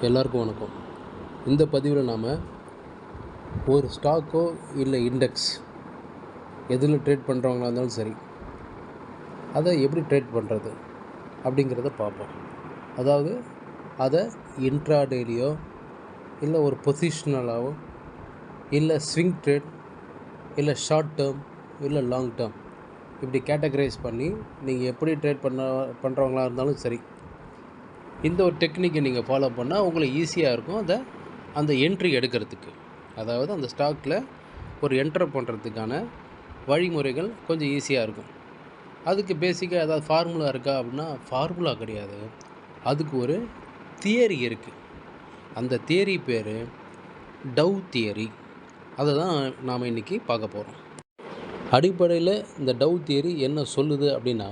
எல்லாருக்கும் வணக்கம். இந்த பதிவில் நாம் ஒரு ஸ்டாக்கோ இல்லை இண்டெக்ஸ் எதில் ட்ரேட் பண்ணுறவங்களா இருந்தாலும் சரி, அதை எப்படி ட்ரேட் பண்ணுறது அப்படிங்கிறத பார்ப்போம். அதாவது அதை இன்ட்ராடேலியோ இல்லை ஒரு பொசிஷனலாவோ இல்லை ஸ்விங் ட்ரேட் இல்லை ஷார்ட் டேர்ம் இல்லை லாங் டேர்ம் இப்படி கேட்டகரைஸ் பண்ணி நீங்கள் எப்படி ட்ரேட் பண்ணுறவங்களா இருந்தாலும் சரி, இந்த ஒரு டெக்னிக்கை நீங்கள் ஃபாலோ பண்ணால் உங்களுக்கு ஈஸியாக இருக்கும் அந்த என்ட்ரி எடுக்கிறதுக்கு. அதாவது அந்த ஸ்டாக்கில் ஒரு என்ட்ரு பண்ணுறதுக்கான வழிமுறைகள் கொஞ்சம் ஈஸியாக இருக்கும். அதுக்கு பேசிக்காக ஏதாவது ஃபார்முலா இருக்கா அப்படின்னா ஃபார்முலா கிடையாது, அதுக்கு ஒரு தியரி இருக்குது. அந்த தியரி பேர் டவ் தியரி. அதை தான் நாம் இன்றைக்கி பார்க்க போகிறோம். அடிப்படையில் இந்த டவ் தியரி என்ன சொல்லுது அப்படின்னா,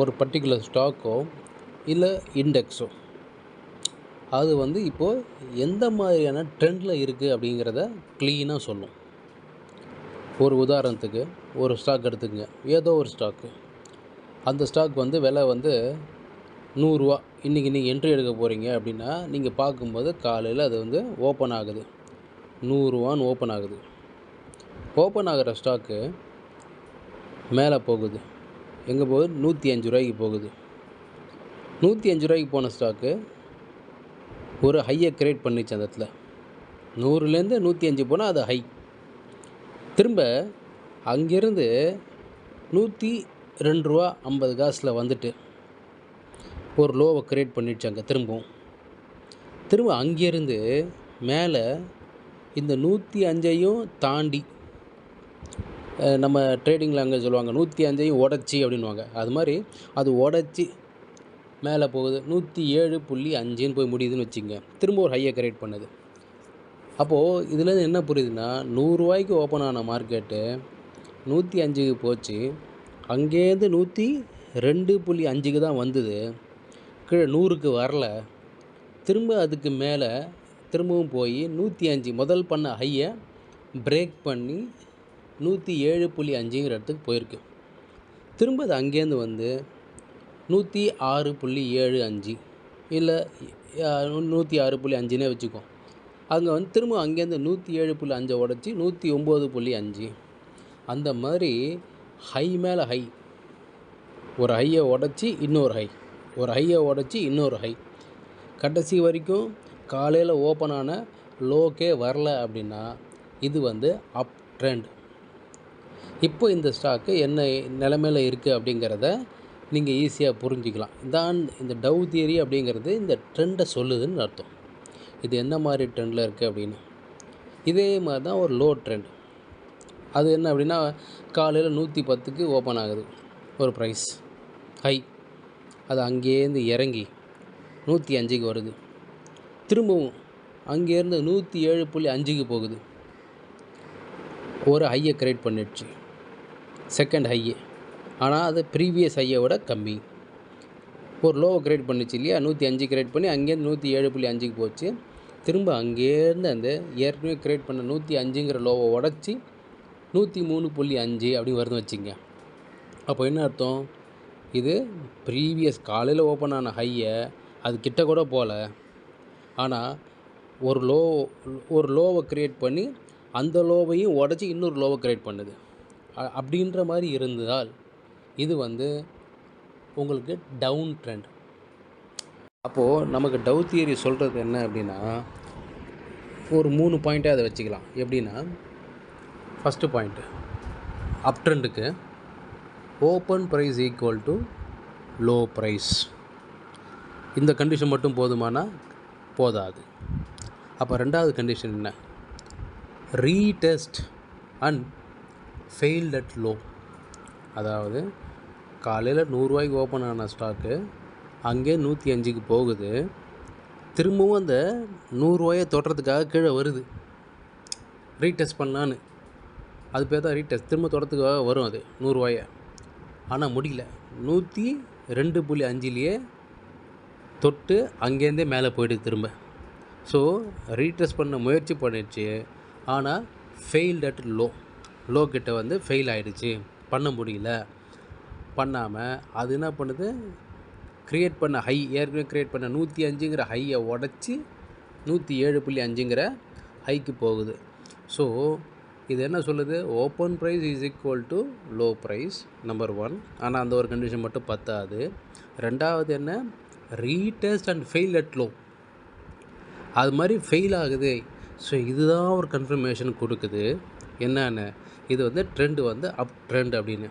ஒரு பர்டிகுலர் ஸ்டாக்கோ இல்லை இண்டெக்ஸோ அது இப்போது எந்த மாதிரியான ட்ரெண்டில் இருக்குது அப்படிங்கிறத க்ளீனாக சொல்லும். ஒரு உதாரணத்துக்கு ஒரு ஸ்டாக் எடுத்துக்கங்க. ஏதோ ஒரு ஸ்டாக்கு, அந்த ஸ்டாக் விலை 100 இன்றைக்கி நீங்கள் என்ட்ரி எடுக்க போகிறீங்க அப்படின்னா, நீங்கள் பார்க்கும்போது காலையில் அது ஓப்பன் ஆகுது, 100 ஓப்பன் ஆகுது. ஓப்பன் ஆகிற ஸ்டாக்கு மேலே போகுது. எங்கே போகுது? 105 போகுது. 105 போன ஸ்டாக்கு ஒரு ஹையை க்ரியேட் பண்ணிச்சு. அந்த இடத்துல 100லேருந்து 105 போனால் அது ஹை. திரும்ப அங்கேருந்து 102 50 வந்துட்டு ஒரு லோவை க்ரியேட் பண்ணிடுச்சு. அங்கே திரும்ப அங்கேருந்து மேலே இந்த 105 தாண்டி, நம்ம ட்ரேடிங்கில் அங்கே சொல்லுவாங்க 105 உடச்சி அப்படின்வாங்க. அது மாதிரி அது உடச்சி மேலே போகுது, 107.5 போய் முடியுதுன்னு வச்சுங்க. திரும்ப ஒரு ஹையை க்ரியேட் பண்ணுது. அப்போது இதுலேருந்து என்ன புரியுதுன்னா, 100 ஓப்பன் ஆன மார்க்கெட்டு 105 போச்சு, அங்கேருந்து 102.5 தான் வந்தது, கீழே 100க்கு வரல. திரும்ப அதுக்கு மேலே திரும்பவும் போய் 105 முதல் பண்ண ஹையை பிரேக் பண்ணி 107.5ங்கிற இடத்துக்கு போயிருக்கு. திரும்ப அது அங்கேருந்து 106.75 இல்லை 106.5னே வச்சுக்கோ. அங்கே திரும்ப அங்கேருந்து 107.5 உடச்சி 109.5. அந்த மாதிரி ஹை மேலே ஹை, ஒரு ஹையை உடச்சி இன்னொரு ஹை, ஒரு ஹையை உடச்சி இன்னொரு ஹை, கடைசி வரைக்கும் காலையில் ஓப்பன் ஆன லோக்கே வரல அப்படின்னா இது அப் ட்ரெண்ட். இப்போ இந்த ஸ்டாக்கு என்ன நிலைமையில் இருக்குது அப்படிங்கிறத நீங்கள் ஈஸியாக புரிஞ்சிக்கலாம். இந்த டவ் தியரி அப்படிங்கிறது இந்த ட்ரெண்டை சொல்லுதுன்னு அர்த்தம். இது என்ன மாதிரி ட்ரெண்டில் இருக்குது அப்படின்னு. இதே மாதிரி தான் ஒரு லோ ட்ரெண்ட். அது என்ன அப்படின்னா, காலையில் 110க்கு ஓப்பன் ஆகுது ஒரு ப்ரைஸ் ஹை, அது அங்கேருந்து இறங்கி 105க்கு வருது. திரும்பவும் அங்கேருந்து 107.5க்கு போகுது, ஒரு ஹையை க்ரியேட் பண்ணிடுச்சு, செகண்ட் ஹையை. ஆனால் அது ப்ரீவியஸ் ஹையை விட கம்மி. ஒரு லோவை க்ரியேட் பண்ணிச்சு இல்லையா, 105 க்ரியேட் பண்ணி அங்கேருந்து 107.5க்கு போச்சு. திரும்ப அங்கேருந்து அந்த ஏற்கனவே க்ரியேட் பண்ண 105ங்கிற லோவை உடச்சி 103.5 அப்படி வருதுன்னு வச்சுங்க. அப்போ என்ன அர்த்தம்? இது ப்ரீவியஸ் காலையில் ஓப்பன் ஆன ஹையை அது கிட்ட கூட போகல, ஆனால் ஒரு லோவை க்ரியேட் பண்ணி அந்த லோவையும் உடச்சி இன்னொரு லோவை க்ரியேட் பண்ணுது. அப்படின்ற மாதிரி இருந்தால் இது உங்களுக்கு டவுன் ட்ரெண்ட். அப்போது நமக்கு டவ் தியரி சொல்கிறது என்ன அப்படின்னா, ஒரு 3 பாயிண்ட்டாக அதை வச்சுக்கலாம். எப்படின்னா, ஃபஸ்ட்டு பாயிண்ட்டு, அப் ட்ரெண்டுக்கு open price equal to low price. இந்த கண்டிஷன் மட்டும் போதுமானா போதாது. அப்போ ரெண்டாவது கண்டிஷன் என்ன? Retest and failed at low. அதாவது காலையில் 100 ஓப்பன் ஆன ஸ்டாக்கு அங்கே 105க்கு போகுது, திரும்பவும் அந்த 100 தொடுறதுக்காக கீழே வருது, ரீடெஸ்ட் பண்ணலான்னு. அது பேர் தான் ரீடெஸ்ட். திரும்ப தொடுறதுக்காக வரும் அது 100, ஆனால் முடியல. 102.5லேயே தொட்டு அங்கேருந்தே மேலே போய்டுது திரும்ப. ஸோ ரீடெஸ்ட் பண்ண முயற்சி பண்ணிடுச்சு, ஆனால் ஃபெயில்ட் அட் லோ கிட்ட ஃபெயில் ஆகிடுச்சு, பண்ண முடியல. பண்ணாமல் அது என்ன பண்ணுது, க்ரியேட் பண்ண ஹை, ஏற்கனவே க்ரியேட் பண்ண 105ங்கிற ஹையை உடச்சி 107.5ங்கிற ஹைக்கு போகுது. ஸோ இது என்ன சொல்லுது? Open price is equal to low price, number 1. ஆனால் அந்த ஒரு கண்டிஷன் மட்டும் பத்தாது. ரெண்டாவது என்ன? Retest and fail at low. அது மாதிரி ஃபெயில் ஆகுது. ஸோ இதுதான் ஒரு கன்ஃபர்மேஷன் கொடுக்குது. என்னென்னு? இது வந்து ட்ரெண்டு வந்து அப் ட்ரெண்ட் அப்படின்னு.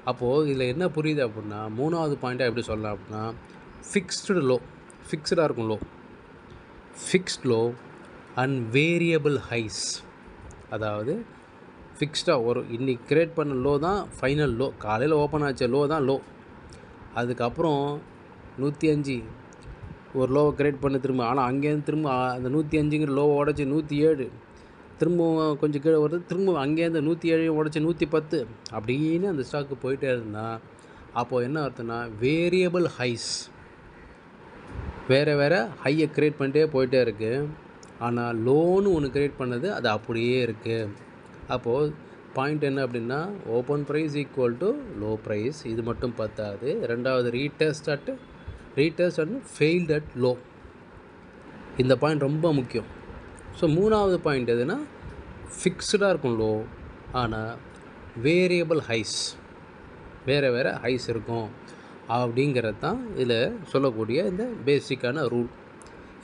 அப்போது இதில் என்ன புரியுது அப்படின்னா, 3வது பாயிண்ட்டாக எப்படி சொல்லலாம் அப்படின்னா, ஃபிக்ஸ்டு லோ, ஃபிக்ஸ்டாக இருக்கும் low, fixed low and variable highs. அதாவது ஃபிக்ஸ்டாக ஒரு இன்றைக்கி க்ரியேட் பண்ண லோ தான் ஃபைனல் லோ, காலையில் ஓப்பன் ஆச்ச லோ தான் லோ. அதுக்கப்புறம் 105 ஒரு லோவை க்ரியேட் பண்ண திரும்ப, ஆனால் அங்கேருந்து திரும்ப அந்த 105ங்கிற லோவை உடச்சி 107, திரும்பவும் கொஞ்சம் கீழே வருது, திரும்ப அங்கேருந்து 107 உடச்சி 110 அப்படின்னு அந்த ஸ்டாக்கு போயிட்டே இருந்தால் அப்போது என்ன அர்த்தம்னா வேரியபிள் ஹைஸ், வேறு ஹையை க்ரியேட் பண்ணிட்டே போயிட்டே இருக்குது. ஆனால் லோன்னு ஒன்று க்ரியேட் பண்ணது அது அப்படியே இருக்குது. அப்போது பாயிண்ட் என்ன அப்படின்னா, open price equal to low price. இது மட்டும் பத்தாது. ரெண்டாவது retest and failed at low. இந்த பாயிண்ட் ரொம்ப முக்கியம். ஸோ 3வது பாயிண்ட் எதுனா, ஃபிக்ஸ்டாக இருக்கும் லோ, ஆனால் வேரியபிள் ஹைஸ், வேறு ஹைஸ் இருக்கும் அப்படிங்கிறது தான் இதில் சொல்லக்கூடிய இந்த பேசிக்கான ரூல்.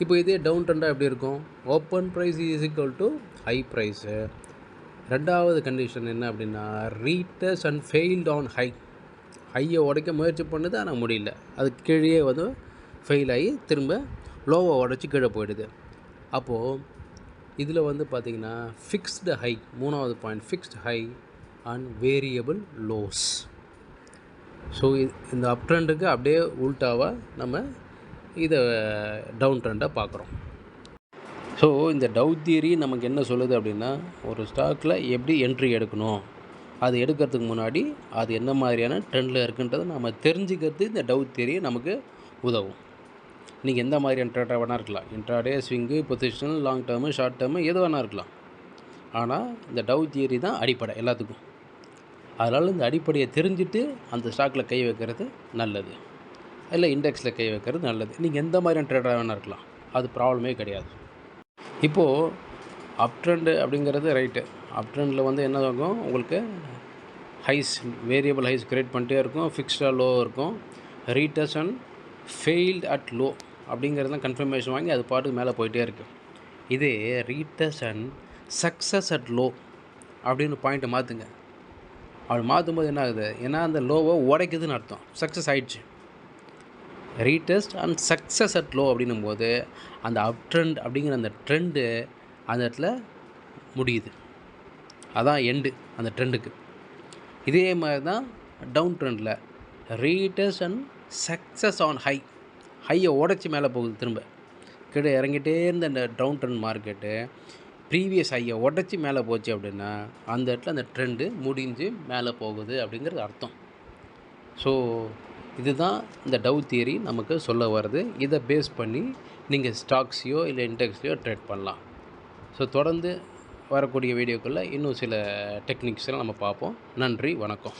இப்போ இதே டவுன் ட்ரெண்டாக எப்படி இருக்கும்? Open price is equal to high price. ரெண்டாவது கண்டிஷன் என்ன அப்படின்னா, retest and failed on high. ஹையை உடைக்க முயற்சி பண்ணுது, ஆனால் முடியல, அது கீழே வந்து ஃபெயில் ஆகி திரும்ப லோவை உடச்சி கீழே போயிடுது. அப்போது இதில் வந்து பார்த்திங்கன்னா ஃபிக்ஸ்டு ஹை, 3வது point, fixed high and variable lows. So இந்த அப் ட்ரெண்டுக்கு அப்படியே உல்ட்டாவாக நம்ம இதை டவுன் ட்ரெண்டாக பார்க்குறோம். ஸோ இந்த டவ் தியரி நமக்கு என்ன சொல்லுது அப்படின்னா, ஒரு ஸ்டாக்கில் எப்படி என்ட்ரி எடுக்கணும், அது எடுக்கிறதுக்கு முன்னாடி அது என்ன மாதிரியான ட்ரெண்டில் இருக்குன்றதை நம்ம தெரிஞ்சுக்கிறது இந்த டவ் தியரி நமக்கு உதவும். நீங்கள் எந்த மாதிரியான ட்ரேடாக வேணால் இருக்கலாம், intraday, swing, positional, long term, short term, எது வேணால் இருக்கலாம். ஆனால் இந்த டவ் தியரி தான் அடிப்படை எல்லாத்துக்கும். அதனால் இந்த அடிப்படையை தெரிஞ்சுட்டு அந்த ஸ்டாக்கில் கை வைக்கிறது நல்லது, இல்லை இண்டெக்ஸில் கை வைக்கிறது நல்லது. நீங்கள் எந்த மாதிரியான ட்ரேடாக வேணால் இருக்கலாம், அது ப்ராப்ளமே கிடையாது. இப்போது அப் ட்ரெண்டு அப்படிங்கிறது ரைட்டு. அப் ட்ரெண்டில் வந்து என்ன ஆகும், உங்களுக்கு ஹைஸ், வேரியபிள் ஹைஸ் க்ரியேட் பண்ணிட்டே இருக்கும், ஃபிக்ஸ்டாக லோ இருக்கும், retest and failed at low அப்படிங்கிறது தான் கன்ஃபர்மேஷன் வாங்கி அது பாட்டுக்கு மேலே போயிட்டே இருக்குது. இதே retest and success at low அப்படின்னு பாயிண்ட்டை மாற்றுங்க. அப்படி மாற்றும்போது என்ன ஆகுது, ஏன்னா அந்த லோவை உடைக்குதுன்னு அர்த்தம், சக்ஸஸ் ஆகிடுச்சு. Retest and success at low அப்படின்னும் போது அந்த அப் ட்ரெண்ட் அப்படிங்கிற அந்த ட்ரெண்டு அந்த இடத்துல முடியுது, அதான் எண்டு அந்த ட்ரெண்டுக்கு. இதே மாதிரி தான் டவுன் ட்ரெண்டில் retest and success on high, ஹையை உடச்சி மேலே போகுது, திரும்ப கீழே இறங்கிட்டே இருந்த அந்த டவுன் ட்ரெண்ட் மார்க்கெட்டு ப்ரீவியஸ் ஹையை உடச்சி மேலே போச்சு அப்படின்னா அந்த இடத்துல அந்த ட்ரெண்டு முடிஞ்சு மேலே போகுது அப்படிங்கிறது அர்த்தம். ஸோ இதுதான் இந்த டவ் தியரி நமக்கு சொல்ல வருது. இதை பேஸ் பண்ணி நீங்கள் ஸ்டாக்ஸையோ இல்லை இண்டெக்ஸ்லையோ ட்ரேட் பண்ணலாம். ஸோ தொடர்ந்து வரக்கூடிய வீடியோக்களில் இன்னும் சில டெக்னிக்ஸ்லாம் நம்ம பார்ப்போம். நன்றி, வணக்கம்.